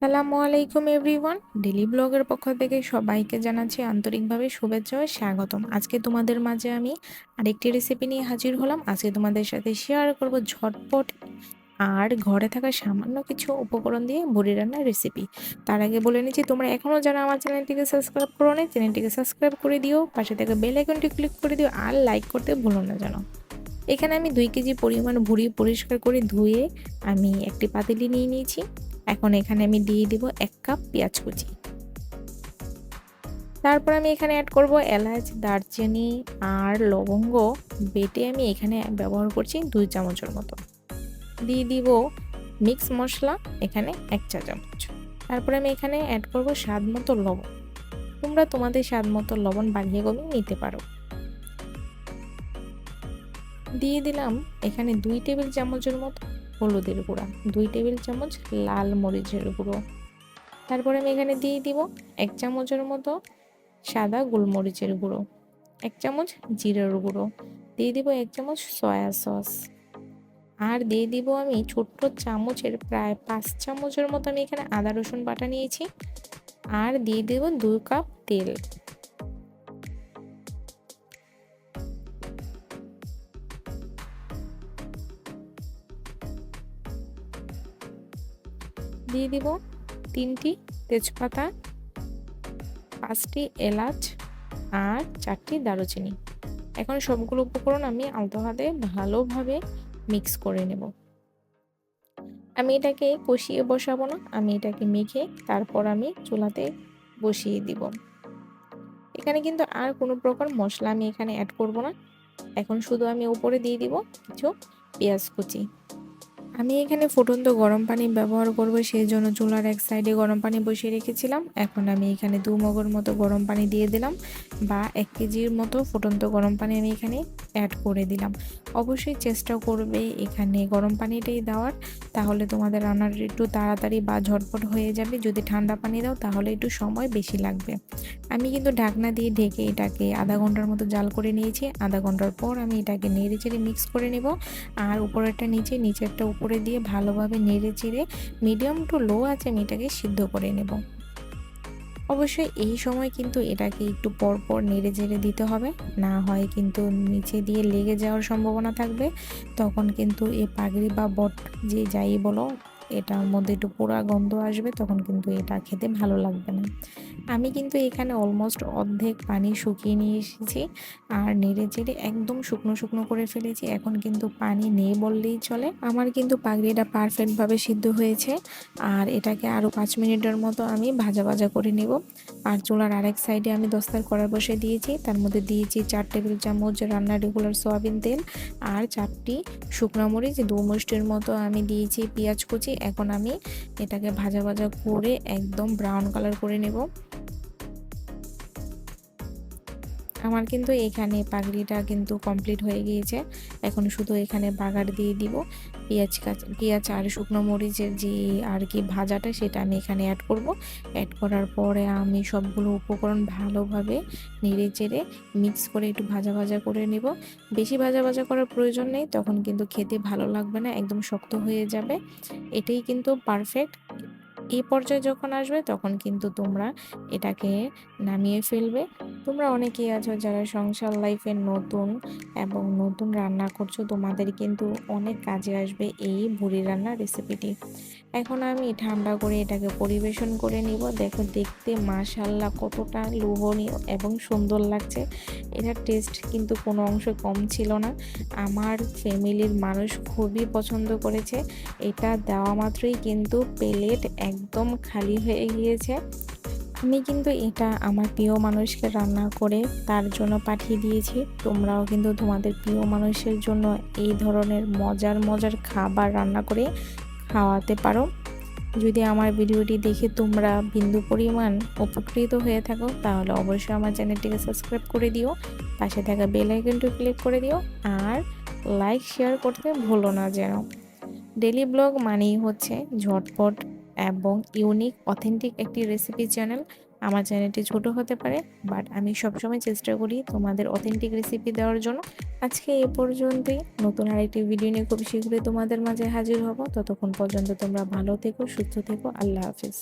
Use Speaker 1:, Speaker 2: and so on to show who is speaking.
Speaker 1: আসসালামু আলাইকুম everyone. Daily ব্লগের পক্ষ থেকে সবাইকে জানাচ্ছি আন্তরিকভাবে শুভেচ্ছা ও স্বাগতম। আজকে তোমাদের মাঝে আমি আরেকটি রেসিপি নিয়ে হাজির হলাম। আজকে তোমাদের সাথে শেয়ার করব ঝটপট আর ঘরে থাকা সামান্য কিছু উপকরণ দিয়ে ভুড়ি রান্নার রেসিপি। তার আগে বলে নিচ্ছি, তোমরা এখনও যারা আমার চ্যানেলটিকে সাবস্ক্রাইব করো নি, চ্যানেলটিকে সাবস্ক্রাইব করে দিও, পাশে থাকা বেল আইকনটি ক্লিক করে দিও আর লাইক করতে ভুলো না যেন। এখানে আমি 2 কেজি পরিমাণ ভুড়ি পরিষ্কার করে ধুয়ে আমি একটি পাতিলে নিয়ে নিয়েছি। এখন এখানে আমি দিয়ে দিব 1 কাপ পেঁয়াজ কুচি। তারপর আমি এখানে অ্যাড করব এলাচ, দারচিনি আর লবঙ্গ বেটে আমি এখানে ব্যবহার করছি 2 চামচের মতো। দিয়ে দিব মিক্স মশলা এখানে 1 চা চামচ। তারপরে আমি এখানে অ্যাড করব স্বাদ মতো লবণ। তোমরা তোমাদের স্বাদ মতো লবণ বাড়িয়ে কমিয়ে নিতে পারো। দিয়ে দিলাম এখানে 2 টেবিল চামচের মতো হলুদের গুঁড়া, 2 টেবিল চামচ লাল মরিচের গুঁড়ো। তারপরে আমি এখানে দিয়ে দিব 1 চামচের মতো সাদা গোলমরিচের গুঁড়ো, 1 চামচ জিরার গুঁড়ো, দিয়ে দিব 1 চামচ সয়া সস, আর দিয়ে দিব আমি ছোট্ট চামচের প্রায় 5 চামচের মতো আমি এখানে আদা রসুন বাটা নিয়েছি, আর দিয়ে দেব 2 কাপ তেল। দিয়ে দিব 3টি তেজপাতা, 5টি এলাচ আর 4টি দারুচিনি। এখন সবগুলো উপকরণ আমি আলতো হাতে ভালোভাবে মিক্স করে নেব। আমি এটাকে কষিয়ে বসাবো না, আমি এটাকে মেখে তারপর আমি চুলাতে বসিয়ে দিব। এখানে কিন্তু আর কোনো প্রকার মশলা আমি এখানে অ্যাড করব না। এখন শুধু আমি উপরে দিয়ে দিব কিছু পেঁয়াজ কুচি। আমি এখানে ফুটন্ত গরম পানি ব্যবহার করব, সেই জন্য চুলার এক সাইডে গরম পানি বসিয়ে রেখেছিলাম। এখন আমি এখানে 2 মগের মতো গরম পানি দিয়ে দিলাম, বা 1 কেজির মতো ফুটন্ত গরম পানি আমি এখানে অ্যাড করে দিলাম। অবশ্যই চেষ্টা করবে এখানে গরম পানিটাই দেওয়ার, তাহলে তোমাদের রান্নাটা একটু তাড়াতাড়ি বা ঝটপট হয়ে যাবে। যদি ঠান্ডা পানি দাও তাহলে একটু সময় বেশি লাগবে। আমি কিন্তু ঢাকনা দিয়ে ঢেকে এটাকে আধা ঘন্টার মতো জাল করে নিয়েছি। আধা ঘন্টার পর আমি এটাকে নেড়ে চেড়ে মিক্স করে নেব, আর উপরেরটা নিচে, নিচেরটা উপরে দিয়ে ভালোভাবে নেড়ে চেড়ে মিডিয়াম টু লো আছে আমি এটাকে সিদ্ধ করে নেব। অবশ্যই এই সময় কিন্তু এটাকে একটু পর পর নেড়ে চেড়ে দিতে হবে, না হয় কিন্তু নিচে দিয়ে লেগে যাওয়ার সম্ভাবনা থাকবে। তখন কিন্তু এই পাগড়ি বা বট যে যাই বলো, এটার মধ্যে একটু পোড়া গন্ধ আসবে, তখন কিন্তু এটা খেতে ভালো লাগবে না। আমি কিন্তু এখানে অলমোস্ট অর্ধেক পানি শুকিয়ে নিয়ে এসেছি, আর নেড়ে চেড়ে একদম শুকনো শুকনো করে ফেলেছি। এখন কিন্তু পানি নেই বললেই চলে। আমার কিন্তু পাগড়িটা পারফেক্টভাবে সিদ্ধ হয়েছে, আর এটাকে আরও 5 মিনিটের মতো আমি ভাজা ভাজা করে নেব। আর চুলার আরেক সাইডে আমি দস্তার কড়াই বসে দিয়েছি, তার মধ্যে দিয়েছি 4 টেবিল চামচ রান্নার রেগুলার সয়াবিন তেল, আর 4টি শুকনো মরিচ, 2 মুষ্টির মতো আমি দিয়েছি পেঁয়াজ কুচি। এখন আমি এটাকে ভাজা ভাজা করে একদম ব্রাউন কালার করে নেব। আমার কিন্তু এখানে পাগড়িটা কিন্তু কমপ্লিট হয়ে গিয়েছে। এখন শুধু এখানে বাগার দিয়ে দিব পেঁয়াজ আর শুকনো মরিচের যে আর কি ভাজাটা, সেটা আমি এখানে অ্যাড করব। অ্যাড করার পরে আমি সবগুলো উপকরণ ভালোভাবে নেড়ে চেড়ে মিক্স করে একটু ভাজা ভাজা করে নেব। বেশি ভাজা ভাজা করার প্রয়োজন নেই, তখন কিন্তু খেতে ভালো লাগবে না, একদম শক্ত হয়ে যাবে। এটাই কিন্তু পারফেক্ট। এই পর্যায়ে যখন আসবে তখন কিন্তু তোমরা এটাকে নামিয়ে ফেলবে। তোমরা অনেকেই আছো যারা সংসার লাইফে নতুন এবং নতুন রান্না করছো, তোমাদের কিন্তু অনেক কাজে আসবে এই ভুড়ি রান্নার রেসিপিটি। এখন আমি ঠান্ডা করে এটাকে পরিবেশন করে নিব। দেখো দেখতে মাশাআল্লাহ কতটা লোভনীয় এবং সুন্দর লাগছে। এটার টেস্ট কিন্তু কোনো অংশ কম ছিল না। আমার ফ্যামিলির মানুষ খুবই পছন্দ করেছে। এটা দেওয়া মাত্রই কিন্তু প্লেট একদম খালি হয়ে গিয়েছে। আমি কিন্তু এটা আমার প্রিয় মানুষকে রান্না করে তার জন্য পাঠিয়ে দিয়েছি। তোমরাও কিন্তু তোমাদের প্রিয় মানুষের জন্য এই ধরনের মজার মজার খাবার রান্না করে খাওয়াতে পারো। যদি আমার ভিডিওটি দেখে তোমরা বিন্দু পরিমাণ উপকৃত হয়ে থাকো, তাহলে অবশ্যই আমার চ্যানেলটিকে সাবস্ক্রাইব করে দিও, পাশে থাকা বেল আইকনটি ক্লিক করে দিও, আর লাইক শেয়ার করতে ভুলো না যেন। ডেলি ব্লগ মানেই হচ্ছে ঝটপট এবং ইউনিক অথেন্টিক একটি রেসিপি চ্যানেল। আমার চ্যানেলটি ছোট হতে পারে, বাট আমি সবসময় চেষ্টা করি তোমাদের অথেন্টিক রেসিপি দেওয়ার জন্য। আজকে এ পর্যন্তই। নতুন আরেকটি ভিডিও নিয়ে খুব শীঘ্রই তোমাদের মাঝে হাজির হব। ততক্ষণ পর্যন্ত তোমরা ভালো থেকো, সুস্থ থেকো। আল্লাহ হাফেজ।